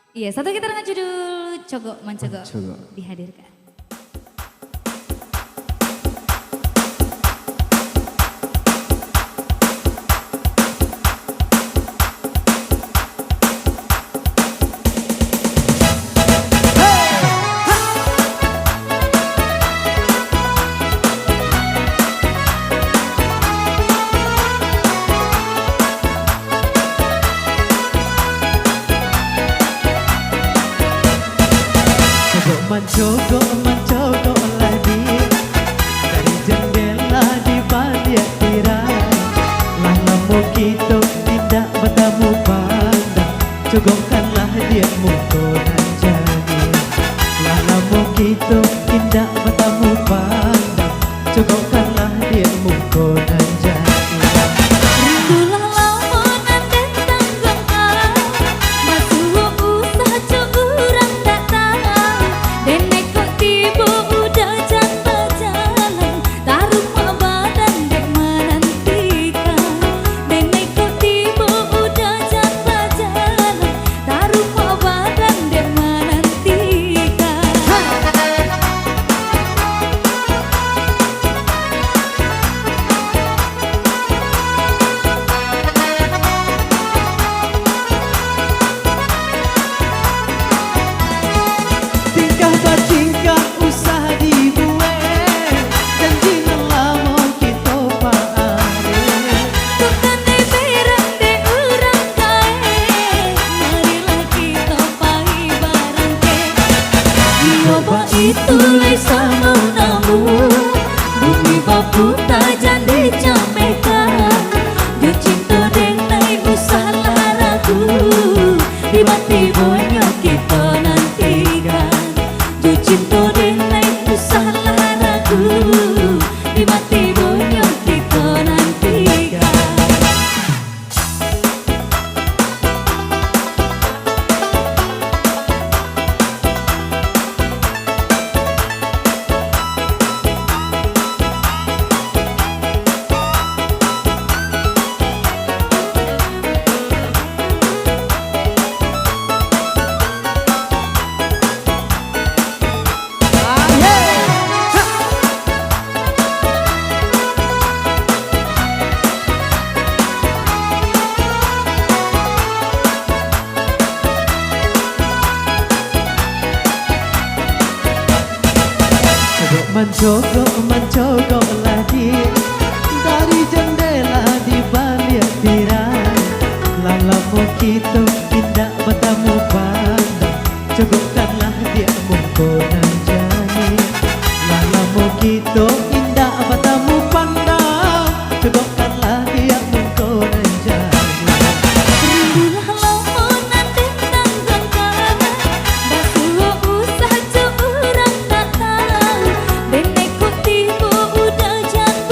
Iya, satu kita dengan judul Cogok Mencogok Cogok. dihadirkan. Mencogok, mencogok lagi dari jendela di balik tirai. Lama kita tidak bertemu pandang, cogokkanlah diamu konan jadi. Lama kita tidak bertemu pandang, cogokkanlah diamu konan jadi. Rindulah lamunan dan tanggung masuh usah curang datang. Denek kok tiba udah jatuh jalan, taruh badan dek menantikan. Denek kok tiba udah jatuh jalan, taruh badan dek menantikan. Tingkah bertingkah usah dibuat, janji lama kita paare. Bukan de berang de urang kae, marilah kita pahi barang ke. Nyoba itu lai sama namu, bumi bapu tajan dicamekan. Yo cinta denai usah ragu, di mati bonya kita nantikan. Yo cinta denai usah ragu, di mati bonya kita nantikan. Mencogok, mencogok lagi dari jendela di balik tirai. Lama kita tidak bertemu pandang, cogokkanlah diamu konan jadi. Lama kita